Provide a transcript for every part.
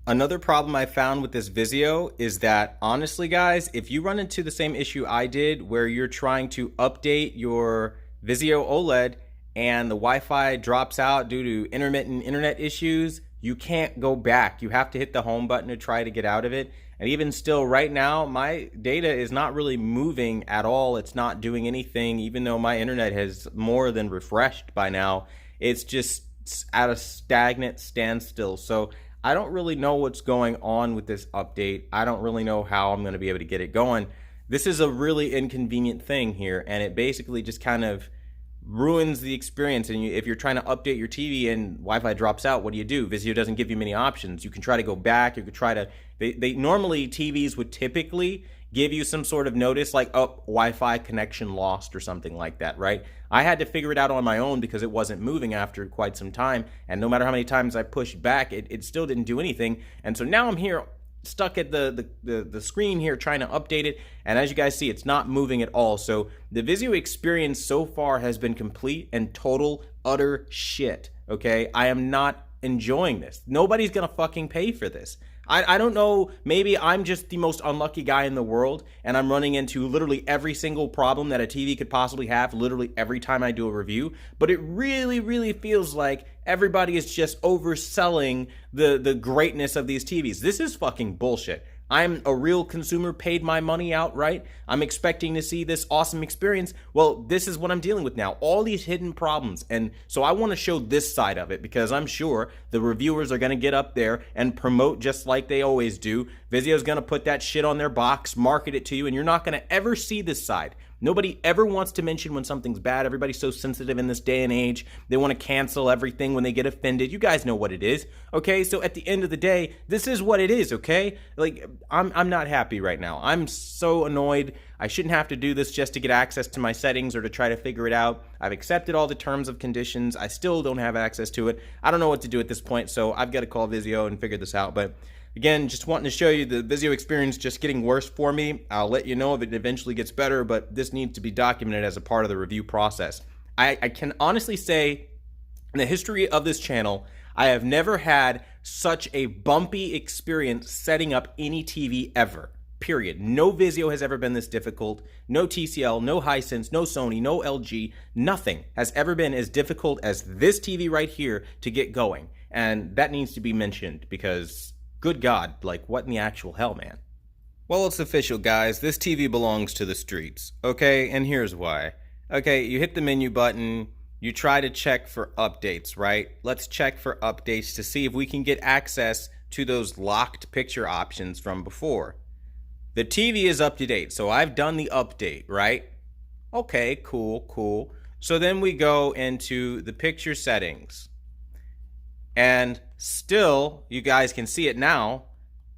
Another problem I found with this Vizio is that, honestly, guys, if you run into the same issue I did where you're trying to update your Vizio Oled and the Wi-Fi drops out due to intermittent internet issues, you can't go back. You have to hit the home button to try to get out of it. And even still, right now, my data is not really moving at all. It's not doing anything, even though my internet has more than refreshed by now. It's just at a stagnant standstill. So I don't really know what's going on with this update. I don't really know how I'm going to be able to get it going. This is a really inconvenient thing here, and it basically just kind of ruins the experience. And if you're trying to update your TV and Wi-Fi drops out, what do? Vizio doesn't give you many options. You can try to go back. You could try to. They normally TVs would typically give you some sort of notice like, oh, Wi-Fi connection lost or something like that, right? I had to figure it out on my own because it wasn't moving after quite some time. And no matter how many times I pushed back, it still didn't do anything. And so now I'm here stuck at the screen here trying to update it. And as you guys see, it's not moving at all. So the Vizio experience so far has been complete and total utter shit, okay? I am not enjoying this. Nobody's gonna fucking pay for this. I don't know, maybe I'm just the most unlucky guy in the world and I'm running into literally every single problem that a TV could possibly have literally every time I do a review, but it really, really feels like everybody is just overselling the greatness of these TVs. This is fucking bullshit. I'm a real consumer, paid my money outright. I'm expecting to see this awesome experience. Well, this is what I'm dealing with now. All these hidden problems. And so I want to show this side of it because I'm sure the reviewers are going to get up there and promote just like they always do. Vizio's going to put that shit on their box, market it to you, and you're not going to ever see this side. Nobody ever wants to mention when something's bad. Everybody's so sensitive in this day and age. They want to cancel everything when they get offended. You guys know what it is, okay? So at the end of the day, this is what it is, okay? Like, I'm not happy right now. I'm so annoyed. I shouldn't have to do this just to get access to my settings or to try to figure it out. I've accepted all the terms of conditions. I still don't have access to it. I don't know what to do at this point, so I've got to call Vizio and figure this out. But again, just wanting to show you the Vizio experience just getting worse for me. I'll let you know if it eventually gets better, but this needs to be documented as a part of the review process. I can honestly say, in the history of this channel, I have never had such a bumpy experience setting up any TV ever. Period. No Vizio has ever been this difficult. No TCL, no Hisense, no Sony, no LG. Nothing has ever been as difficult as this TV right here to get going. And that needs to be mentioned because, good God, like, what in the actual hell, man? Well, it's official, guys. This TV belongs to the streets, okay? And here's why. Okay, you hit the menu button. You try to check for updates, right? Let's check for updates to see if we can get access to those locked picture options from before. The TV is up to date, so I've done the update, right? Okay, cool. So then we go into the picture settings. And still, you guys can see it now,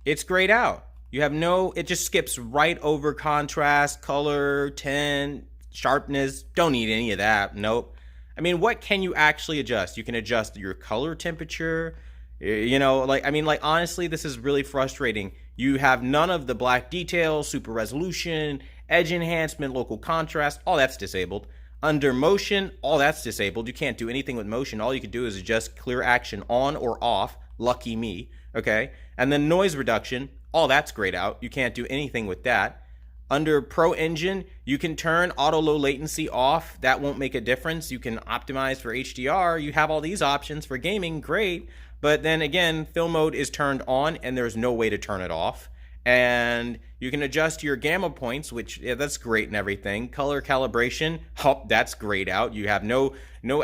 it's grayed out. You have it just skips right over contrast, color, tint, sharpness. Don't need any of that, nope. I mean, what can you actually adjust? You can adjust your color temperature, you know, honestly, this is really frustrating. You have none of the black details, super resolution, edge enhancement, local contrast, all that's disabled. Under motion, all that's disabled. You can't do anything with motion. All you can do is adjust clear action on or off. Lucky me, okay? And then noise reduction, all that's grayed out. You can't do anything with that. Under Pro Engine, you can turn auto low latency off. That won't make a difference. You can optimize for HDR. You have all these options for gaming, great. But then again, film mode is turned on and there's no way to turn it off. And you can adjust your gamma points, which, yeah, that's great and everything. Color calibration, oh, that's grayed out. You have no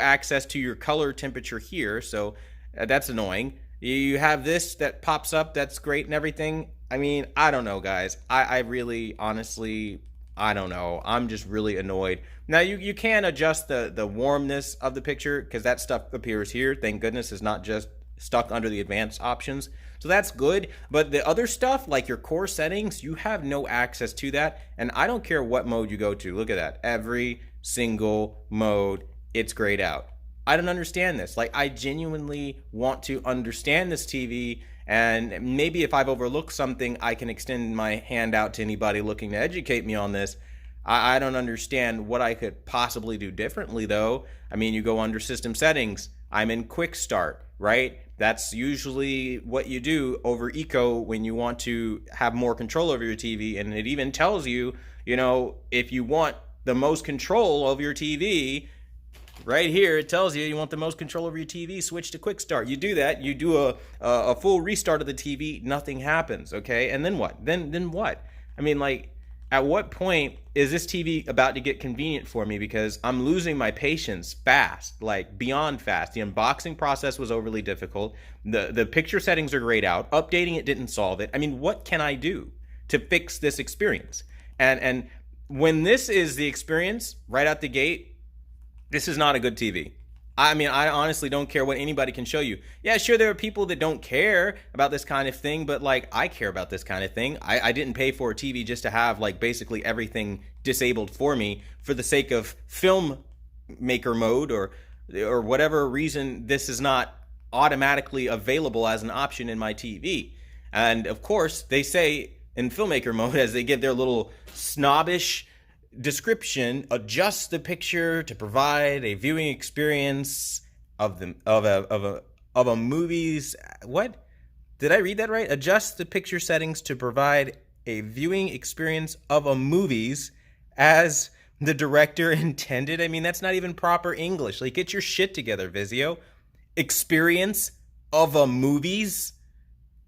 access to your color temperature here, so that's annoying. You have this that pops up, that's great and everything. I mean, I don't know, guys. I really, honestly, I don't know. I'm just really annoyed. Now, you can adjust the warmness of the picture because that stuff appears here. Thank goodness it's not just stuck under the advanced options. So that's good, but the other stuff, like your core settings, you have no access to that, and I don't care what mode you go to. Look at that. Every single mode, it's grayed out. I don't understand this. Like, I genuinely want to understand this TV, and maybe if I've overlooked something, I can extend my hand out to anybody looking to educate me on this. I don't understand what I could possibly do differently, though. I mean, you go under System Settings. I'm in Quick Start, right? That's usually what you do over eco when you want to have more control over your TV. And it even tells you, if you want the most control over your TV, right here it tells you want the most control over your TV, switch to quick start. You do that, you do a full restart of the TV, nothing happens, okay? And then what? Then what? I mean, like, at what point is this TV about to get convenient for me? Because I'm losing my patience fast, like beyond fast. The unboxing process was overly difficult. The picture settings are grayed out. Updating it didn't solve it. I mean, what can I do to fix this experience? And when this is the experience right out the gate, this is not a good TV. I mean, I honestly don't care what anybody can show you. Yeah, sure, there are people that don't care about this kind of thing, but like, I care about this kind of thing. I didn't pay for a TV just to have like basically everything disabled for me for the sake of filmmaker mode or whatever reason this is not automatically available as an option in my TV. And of course, they say in filmmaker mode, as they give their little snobbish description, adjust the picture to provide a viewing experience of a movie's, what? Did I read that right? Adjust the picture settings to provide a viewing experience of a movie's as the director intended. I mean, that's not even proper English. Like, get your shit together, Vizio. Experience of a movie's?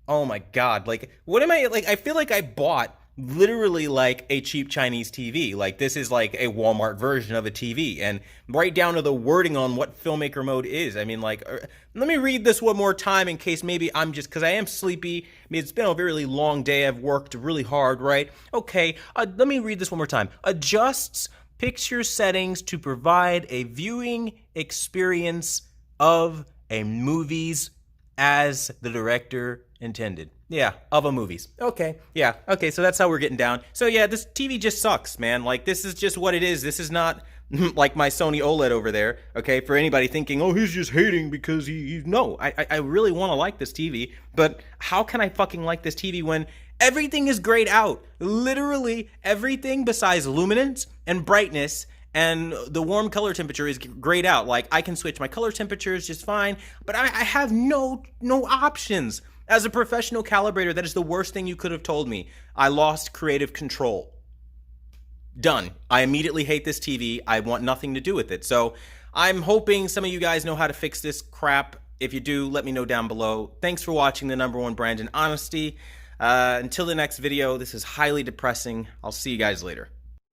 Oh my God. Like, what am I, like, I feel like I bought literally like a cheap Chinese TV. Like, this is like a Walmart version of a TV, and right down to the wording on what filmmaker mode is. I mean, like, let me read this one more time in case maybe I'm just, because I am sleepy. I mean, it's been a really long day. I've worked really hard, right? Okay, let me read this one more time. Adjusts picture settings to provide a viewing experience of a movie's as the director intended. Yeah, of a movie's. Okay, yeah, okay, so that's how we're getting down. So yeah, this TV just sucks, man. Like, this is just what it is. This is not like my Sony OLED over there, okay? For anybody thinking, oh, he's just hating because he no, I really want to like this TV, but how can I fucking like this TV when everything is grayed out? Literally everything besides luminance and brightness and the warm color temperature is grayed out. Like, I can switch my color temperatures just fine, but I have no options. As a professional calibrator, that is the worst thing you could have told me. I lost creative control. Done. I immediately hate this TV. I want nothing to do with it. So I'm hoping some of you guys know how to fix this crap. If you do, let me know down below. Thanks for watching the #1 brand in honesty. Until the next video, this is highly depressing. I'll see you guys later.